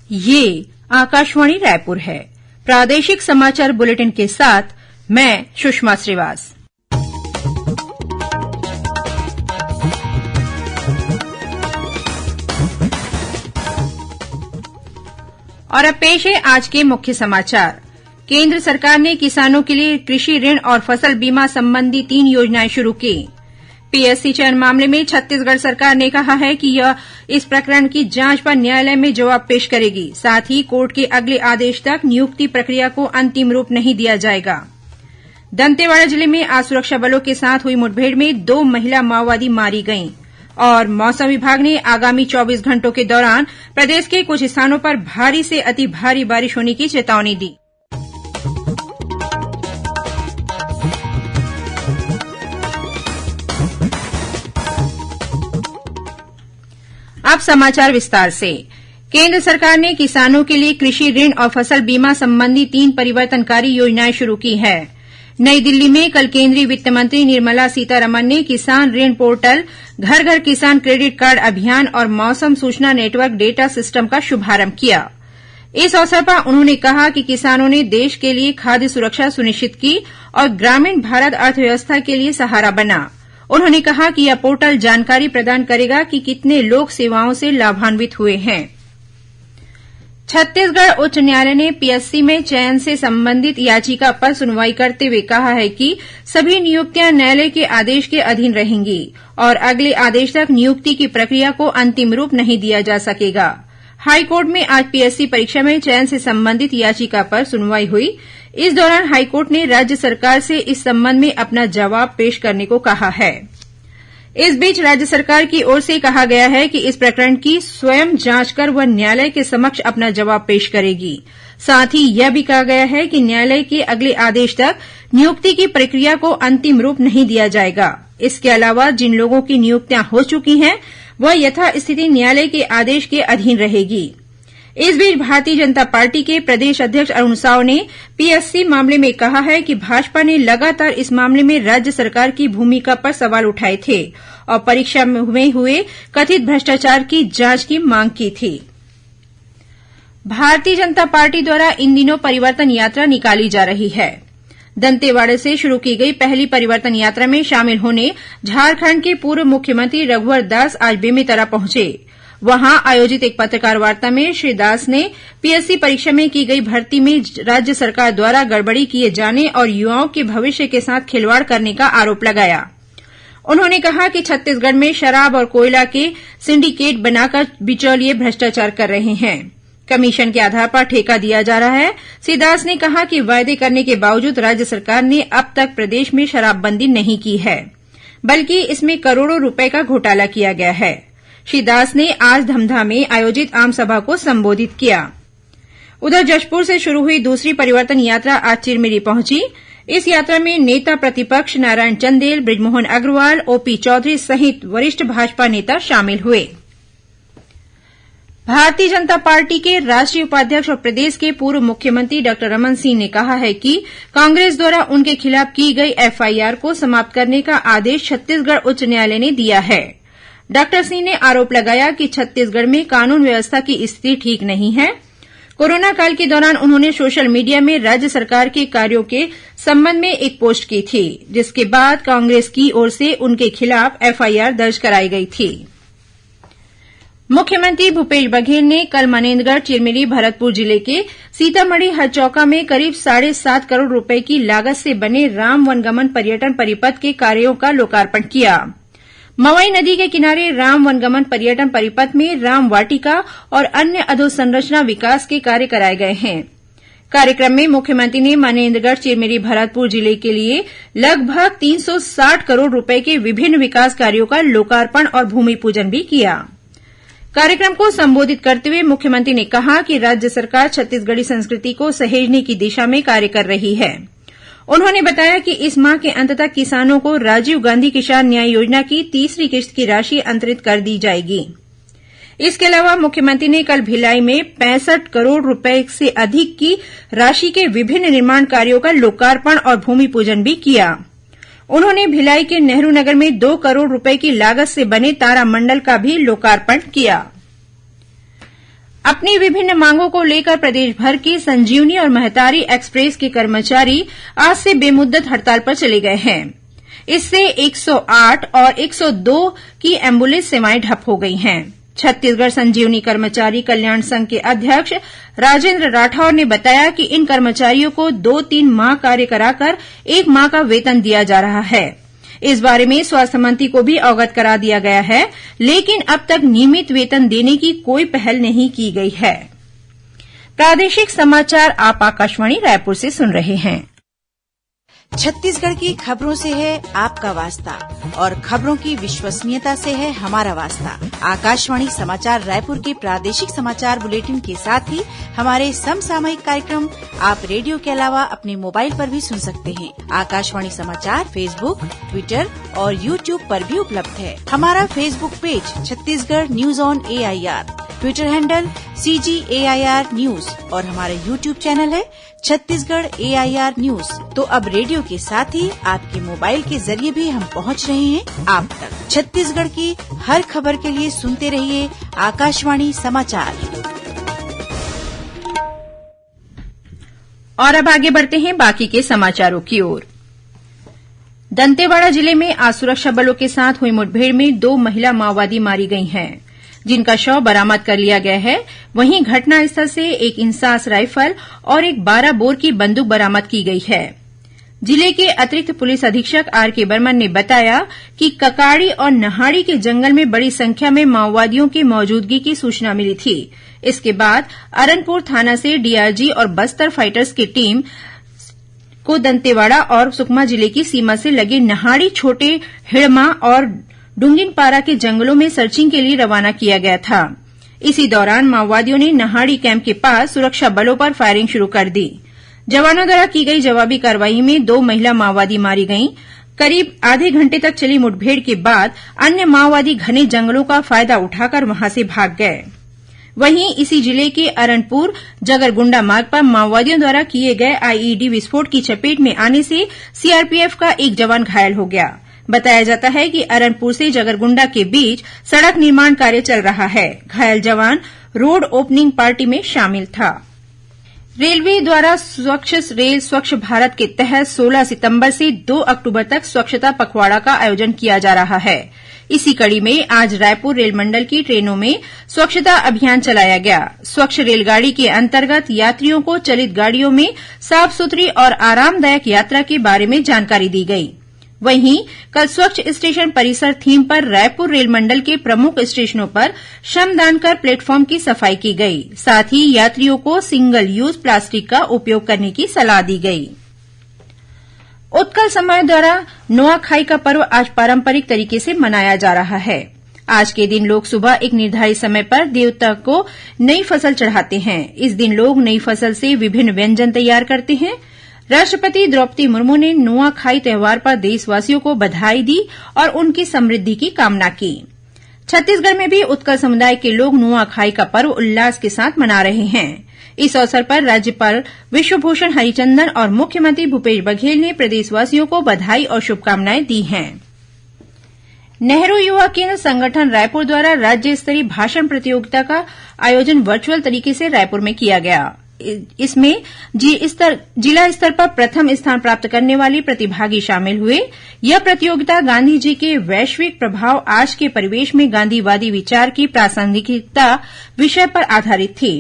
ये आकाशवाणी रायपुर है। प्रादेशिक समाचार बुलेटिन के साथ मैं सुषमा श्रीवास। और अब पेश है आज के मुख्य समाचार। केंद्र सरकार ने किसानों के लिए कृषि ऋण और फसल बीमा संबंधी 3 योजनाएं शुरू की। पीएससी चयन मामले में छत्तीसगढ़ सरकार ने कहा है कि यह इस प्रकरण की जांच पर न्यायालय में जवाब पेश करेगी। साथ ही कोर्ट के अगले आदेश तक नियुक्ति प्रक्रिया को अंतिम रूप नहीं दिया जाएगा। दंतेवाड़ा जिले में आज सुरक्षा बलों के साथ हुई मुठभेड़ में 2 महिला माओवादी मारी गईं। और मौसम विभाग ने आगामी 24 घंटों के दौरान प्रदेश के कुछ स्थानों पर भारी से अति भारी बारिश होने की चेतावनी दी। अब समाचार विस्तार से। केंद्र सरकार ने किसानों के लिए कृषि ऋण और फसल बीमा संबंधी 3 परिवर्तनकारी योजनाएं शुरू की है। नई दिल्ली में कल केंद्रीय वित्त मंत्री निर्मला सीतारमण ने किसान ऋण पोर्टल, घर घर किसान क्रेडिट कार्ड अभियान और मौसम सूचना नेटवर्क डेटा सिस्टम का शुभारंभ किया। इस अवसर पर उन्होंने कहा कि किसानों ने देश के लिए खाद्य सुरक्षा सुनिश्चित की और ग्रामीण भारत अर्थव्यवस्था के लिए सहारा बना। उन्होंने कहा कि यह पोर्टल जानकारी प्रदान करेगा कि कितने लोग सेवाओं से लाभान्वित हुए हैं। छत्तीसगढ़ उच्च न्यायालय ने पीएससी में चयन से संबंधित याचिका पर सुनवाई करते हुए कहा है कि सभी नियुक्तियां न्यायालय के आदेश के अधीन रहेंगी और अगले आदेश तक नियुक्ति की प्रक्रिया को अंतिम रूप नहीं दिया जा सकेगा। हाईकोर्ट में आज पीएससी परीक्षा में चयन से संबंधित याचिका पर सुनवाई हुई। इस दौरान हाईकोर्ट ने राज्य सरकार से इस संबंध में अपना जवाब पेश करने को कहा है। इस बीच राज्य सरकार की ओर से कहा गया है कि इस प्रकरण की स्वयं जांच कर वह न्यायालय के समक्ष अपना जवाब पेश करेगी। साथ ही यह भी कहा गया है कि न्यायालय के अगले आदेश तक नियुक्ति की प्रक्रिया को अंतिम रूप नहीं दिया जाएगा। इसके अलावा जिन लोगों की नियुक्तियां हो चुकी हैं वह यथास्थिति न्यायालय के आदेश के अधीन रहेगी। इस बीच भारतीय जनता पार्टी के प्रदेश अध्यक्ष अरुण साव ने पीएससी मामले में कहा है कि भाजपा ने लगातार इस मामले में राज्य सरकार की भूमिका पर सवाल उठाए थे और परीक्षा में हुए कथित भ्रष्टाचार की जांच की मांग की थी। भारतीय जनता पार्टी द्वारा इन दिनों परिवर्तन यात्रा निकाली जा रही है। दंतेवाड़ा से शुरू की गई पहली परिवर्तन यात्रा में शामिल होने झारखंड के पूर्व मुख्यमंत्री रघुवर दास आज बेमेतरा पहुंचे। वहां आयोजित एक पत्रकार वार्ता में श्री दास ने पीएससी परीक्षा में की गई भर्ती में राज्य सरकार द्वारा गड़बड़ी किए जाने और युवाओं के भविष्य के साथ खिलवाड़ करने का आरोप लगाया। उन्होंने कहा कि छत्तीसगढ़ में शराब और कोयला के सिंडिकेट बनाकर बिचौलिए भ्रष्टाचार कर रहे हैं। कमीशन के आधार पर ठेका दिया जा रहा है। श्री दास ने कहा कि वायदे करने के बावजूद राज्य सरकार ने अब तक प्रदेश में शराबबंदी नहीं की है, बल्कि इसमें करोड़ों रुपए का घोटाला किया गया है। श्री दास ने आज धमधा में आयोजित आमसभा को संबोधित किया। उधर जशपुर से शुरू हुई दूसरी परिवर्तन यात्रा आज चिरमिरी पहुंची। इस यात्रा में नेता प्रतिपक्ष नारायण चंदेल, बृजमोहन अग्रवाल, ओपी चौधरी सहित वरिष्ठ भाजपा नेता शामिल हुए। भारतीय जनता पार्टी के राष्ट्रीय उपाध्यक्ष और प्रदेश के पूर्व मुख्यमंत्री डॉक्टर रमन सिंह ने कहा है कि कांग्रेस द्वारा उनके खिलाफ की गई एफआईआर को समाप्त करने का आदेश छत्तीसगढ़ उच्च न्यायालय ने दिया है। डॉक्टर सिंह ने आरोप लगाया कि छत्तीसगढ़ में कानून व्यवस्था की स्थिति ठीक नहीं है। कोरोना काल के दौरान उन्होंने सोशल मीडिया में राज्य सरकार के कार्यों के संबंध में एक पोस्ट की थी, जिसके बाद कांग्रेस की ओर से उनके खिलाफ एफआईआर दर्ज कराई गई थी। मुख्यमंत्री भूपेश बघेल ने कल मनेन्द्रगढ़, चिरमिरी, भरतपुर जिले के सीतामढ़ी हरचौका में करीब 7.5 करोड़ रुपए की लागत से बने राम वनगमन पर्यटन परिपथ के कार्यों का लोकार्पण किया। मवई नदी के किनारे राम वनगमन पर्यटन परिपथ में राम वाटिका और अन्य अधोसंरचना विकास के कार्य कराए गए हैं। कार्यक्रम में मुख्यमंत्री ने मनेन्द्रगढ़, चिरमिरी, भरतपुर जिले के लिए लगभग 360 करोड़ रुपए के विभिन्न विकास कार्यों का लोकार्पण और भूमि पूजन भी किया। कार्यक्रम को संबोधित करते हुए मुख्यमंत्री ने कहा कि राज्य सरकार छत्तीसगढ़ी संस्कृति को सहेजने की दिशा में कार्य कर रही है। उन्होंने बताया कि इस माह के अंत तक किसानों को राजीव गांधी किसान न्याय योजना की तीसरी किश्त की राशि अंतरित कर दी जाएगी। इसके अलावा मुख्यमंत्री ने कल भिलाई में 65 करोड़ रुपए से अधिक की राशि के विभिन्न निर्माण कार्यों का लोकार्पण और भूमि पूजन भी किया। उन्होंने भिलाई के नेहरू नगर में 2 करोड़ रुपए की लागत से बने तारामंडल का भी लोकार्पण किया। अपनी विभिन्न मांगों को लेकर प्रदेश भर के संजीवनी और महतारी एक्सप्रेस के कर्मचारी आज से बेमुद्दत हड़ताल पर चले गए हैं। इससे 108 और 102 की एम्बुलेंस सेवाएं ठप हो गई हैं। छत्तीसगढ़ संजीवनी कर्मचारी कल्याण संघ के अध्यक्ष राजेंद्र राठौर ने बताया कि इन कर्मचारियों को 2-3 माह कार्य कराकर 1 माह का वेतन दिया जा रहा है। इस बारे में स्वास्थ्य मंत्री को भी अवगत करा दिया गया है, लेकिन अब तक नियमित वेतन देने की कोई पहल नहीं की गई है। प्रादेशिक समाचार आप आकाशवाणी रायपुर से सुन रहे हैं। छत्तीसगढ़ की खबरों से है आपका वास्ता और खबरों की विश्वसनीयता से है हमारा वास्ता। आकाशवाणी समाचार रायपुर के प्रादेशिक समाचार बुलेटिन के साथ ही हमारे समसामयिक कार्यक्रम आप रेडियो के अलावा अपने मोबाइल पर भी सुन सकते हैं। आकाशवाणी समाचार फेसबुक, ट्विटर और यूट्यूब पर भी उपलब्ध है। हमारा Facebook page Chhattisgarh news on AIR, Twitter handle CGAIR news और हमारा यूट्यूब चैनल है छत्तीसगढ़ AIR न्यूज। तो अब रेडियो के साथ ही आपके मोबाइल के जरिए भी हम पहुंच रहे हैं आप तक। छत्तीसगढ़ की हर खबर के लिए सुनते रहिए आकाशवाणी समाचार। और अब आगे बढ़ते हैं बाकी के समाचारों की ओर। दंतेवाड़ा जिले में आज सुरक्षा बलों के साथ हुई मुठभेड़ में 2 महिला माओवादी मारी गई हैं, जिनका शव बरामद कर लिया गया है। वहीं घटनास्थल से एक इंसास राइफल और एक 12 बोर की बंदूक बरामद की गई है। जिले के अतिरिक्त पुलिस अधीक्षक RK बर्मन ने बताया कि ककाड़ी और नहाड़ी के जंगल में बड़ी संख्या में माओवादियों की मौजूदगी की सूचना मिली थी। इसके बाद अरनपुर थाना से DRG और बस्तर फाइटर्स की टीम को दंतेवाड़ा और सुकमा जिले की सीमा से लगे नहाड़ी, छोटे हिड़मा और डुंगिनपारा के जंगलों में सर्चिंग के लिए रवाना किया गया था। इसी दौरान माओवादियों ने नहाड़ी कैंप के पास सुरक्षा बलों पर फायरिंग शुरू कर दी। जवानों द्वारा की गई जवाबी कार्रवाई में 2 महिला माओवादी मारी गईं। करीब आधे घंटे तक चली मुठभेड़ के बाद अन्य माओवादी घने जंगलों का फायदा उठाकर वहां से भाग गए। वहीं इसी जिले के अरनपुर जगरगुंडा मार्ग पर माओवादियों द्वारा किए गए IED विस्फोट की चपेट में आने से CRPF का एक जवान घायल हो गया। बताया जाता है कि अरनपुर से जगरगुंडा के बीच सड़क निर्माण कार्य चल रहा है। घायल जवान रोड ओपनिंग पार्टी में शामिल था। रेलवे द्वारा स्वच्छ भारत के तहत 16 सितंबर से 2 अक्टूबर तक स्वच्छता पखवाड़ा का आयोजन किया जा रहा है। इसी कड़ी में आज रायपुर रेल मंडल की ट्रेनों में स्वच्छता अभियान चलाया गया। स्वच्छ रेलगाड़ी के अंतर्गत यात्रियों को चलित गाड़ियों में साफ सुथरी और आरामदायक यात्रा के बारे में जानकारी दी गई। वहीं कल स्वच्छ स्टेशन परिसर थीम पर रायपुर रेल मंडल के प्रमुख स्टेशनों पर श्रमदान कर प्लेटफॉर्म की सफाई की गई। साथ ही यात्रियों को सिंगल यूज प्लास्टिक का उपयोग करने की सलाह दी गई। उत्कल समाज द्वारा नुआखाई का पर्व आज पारंपरिक तरीके से मनाया जा रहा है। आज के दिन लोग सुबह एक निर्धारित समय पर देवता को नई फसल चढ़ाते हैं। इस दिन लोग नई फसल से विभिन्न व्यंजन तैयार करते हैं। राष्ट्रपति द्रौपदी मुर्मू ने नुआखाई त्यौहार पर देशवासियों को बधाई दी और उनकी समृद्धि की कामना की। छत्तीसगढ़ में भी उत्कल समुदाय के लोग नुआखाई का पर्व उल्लास के साथ मना रहे हैं। इस अवसर पर राज्यपाल विश्वभूषण हरिचंदन और मुख्यमंत्री भूपेश बघेल ने प्रदेशवासियों को बधाई और शुभकामनाएं दी हैं। नेहरू युवा केन्द्र संगठन रायपुर द्वारा राज्य स्तरीय भाषण प्रतियोगिता का आयोजन वर्चुअल तरीके से रायपुर में किया गया। इसमें जिला स्तर पर प्रथम स्थान प्राप्त करने वाले प्रतिभागी शामिल हुए। यह प्रतियोगिता गांधी जी के वैश्विक प्रभाव आज के परिवेश में गांधीवादी विचार की प्रासंगिकता विषय पर आधारित थी।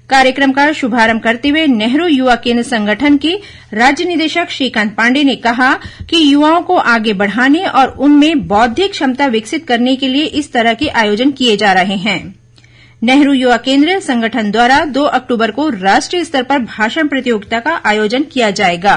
कार्यक्रम का शुभारंभ करते हुए नेहरू युवा केन्द्र संगठन के राज्य निदेशक श्रीकांत पांडे ने कहा कि युवाओं को आगे बढ़ाने और उनमें बौद्धिक क्षमता विकसित करने के लिए इस तरह के आयोजन किए जा रहे हैं। नेहरू युवा केन्द्र संगठन द्वारा 2 अक्टूबर को राष्ट्रीय स्तर पर भाषण प्रतियोगिता का आयोजन किया जाएगा।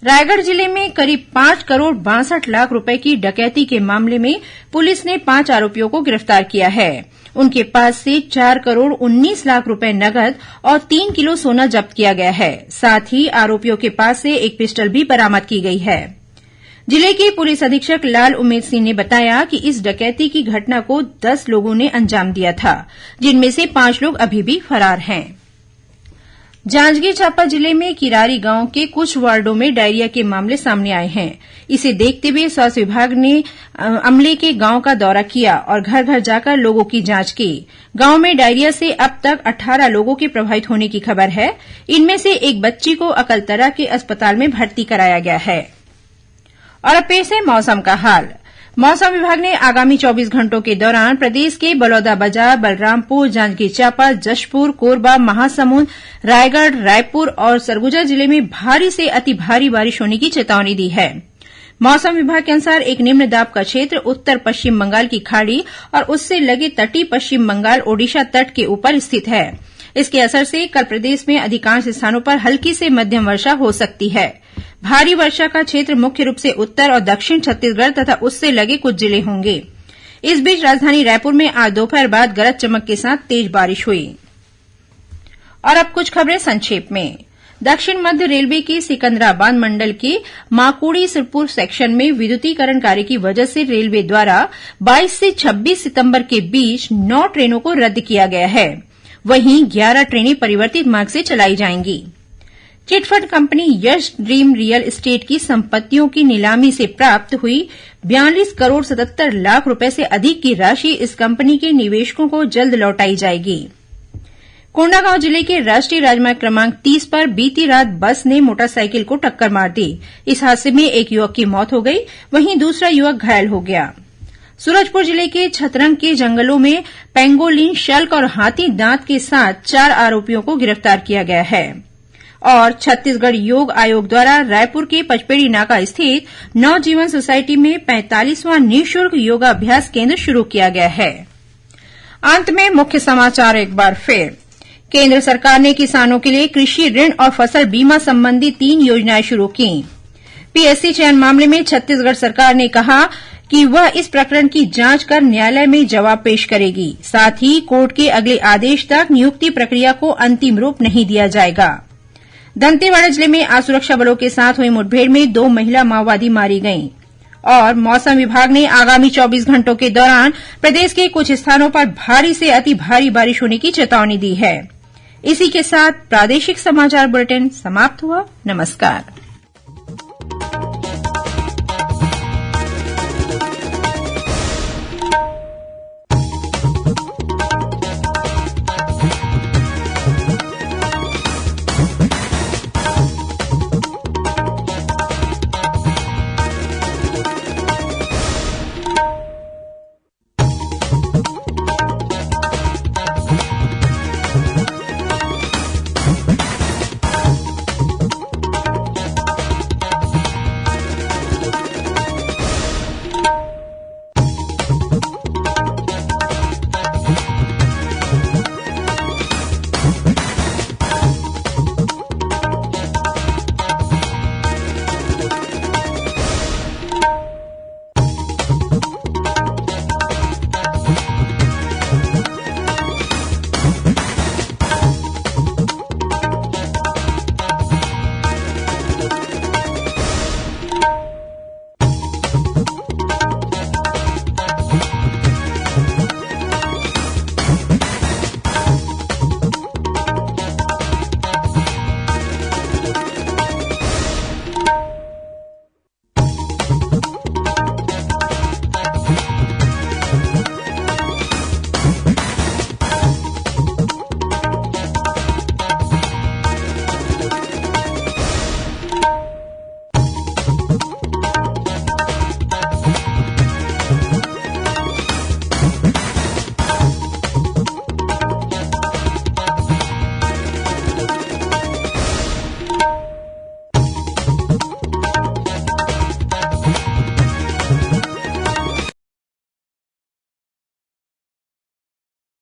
रायगढ़ जिले में करीब 5 करोड़ 62 लाख रुपए की डकैती के मामले में पुलिस ने 5 आरोपियों को गिरफ्तार किया है। उनके पास से 4 करोड़ 19 लाख रुपए नगद और 3 किलो सोना जब्त किया गया है। साथ ही आरोपियों के पास से एक पिस्टल भी बरामद की गई है। जिले के पुलिस अधीक्षक लाल उमेद सिंह ने बताया कि इस डकैती की घटना को 10 लोगों ने अंजाम दिया था, जिनमें से 5 लोग अभी भी फरार हैं। जांजगीर चांपा जिले में किरारी गांव के कुछ वार्डों में डायरिया के मामले सामने आए हैं। इसे देखते हुए स्वास्थ्य विभाग ने अमले के गांव का दौरा किया और घर घर जाकर लोगों की जांच की। गांव में डायरिया से अब तक 18 लोगों के प्रभावित होने की खबर है। इनमें से एक बच्ची को अकलतरा के अस्पताल में भर्ती कराया गया है। और अब पेश है मौसम का हाल। मौसम विभाग ने आगामी 24 घंटों के दौरान प्रदेश के बलौदाबाजार, बलरामपुर, जांजगीर चांपा, जशपुर, कोरबा, महासमुंद, रायगढ़, रायपुर और सरगुजा जिले में भारी से अति भारी बारिश होने की चेतावनी दी है। मौसम विभाग के अनुसार एक निम्न दाब का क्षेत्र उत्तर पश्चिम बंगाल की खाड़ी और उससे लगे तटीय पश्चिम बंगाल ओडिशा तट के ऊपर स्थित है। इसके असर से कल प्रदेश में अधिकांश स्थानों पर हल्की से मध्यम वर्षा हो सकती है। भारी वर्षा का क्षेत्र मुख्य रूप से उत्तर और दक्षिण छत्तीसगढ़ तथा उससे लगे कुछ जिले होंगे। इस बीच राजधानी रायपुर में आज दोपहर बाद गरज चमक के साथ तेज बारिश हुई। और अब कुछ खबरें संक्षेप में। दक्षिण मध्य रेलवे के सिकंदराबाद मंडल के माकुड़ी सिरपुर सेक्शन में विद्युतीकरण कार्य की वजह से रेलवे द्वारा 22 से 26 सितंबर के बीच 9 ट्रेनों को रद्द किया गया है। वहीं 11 ट्रेनें परिवर्तित मार्ग से चलाई जाएंगी। चिटफंड कंपनी यश ड्रीम रियल एस्टेट की संपत्तियों की नीलामी से प्राप्त हुई 42 करोड़ 77 लाख रुपए से अधिक की राशि इस कंपनी के निवेशकों को जल्द लौटाई जाएगी। कोंडागांव जिले के राष्ट्रीय राजमार्ग क्रमांक 30 पर बीती रात बस ने मोटरसाइकिल को टक्कर मार दी। इस हादसे में एक युवक की मौत हो गई, वहीं दूसरा युवक घायल हो गया। सूरजपुर जिले के छतरंग के जंगलों में पेंगोलिन, शल्क और हाथी दांत के साथ 4 आरोपियों को गिरफ्तार किया गया है। और छत्तीसगढ़ योग आयोग द्वारा रायपुर के पचपेड़ी नाका स्थित नवजीवन सोसायटी में 45वां निःशुल्क योगाभ्यास केन्द्र शुरू किया गया है। अंत में मुख्य समाचार एक बार फिर। केंद्र सरकार ने किसानों के लिए कृषि ऋण और फसल बीमा संबंधी 3 योजनाएं शुरू की। पीएससी चयन मामले में छत्तीसगढ़ सरकार ने कहा कि वह इस प्रकरण की जांच कर न्यायालय में जवाब पेश करेगी। साथ ही कोर्ट के अगले आदेश तक नियुक्ति प्रक्रिया को अंतिम रूप नहीं दिया जाएगा। दंतेवाड़ा जिले में आज सुरक्षा बलों के साथ हुई मुठभेड़ में 2 महिला माओवादी मारी गईं। और मौसम विभाग ने आगामी 24 घंटों के दौरान प्रदेश के कुछ स्थानों पर भारी से अति भारी बारिश होने की चेतावनी दी है। इसी के साथ प्रादेशिक समाचार बुलेटिन समाप्त हुआ। नमस्कार।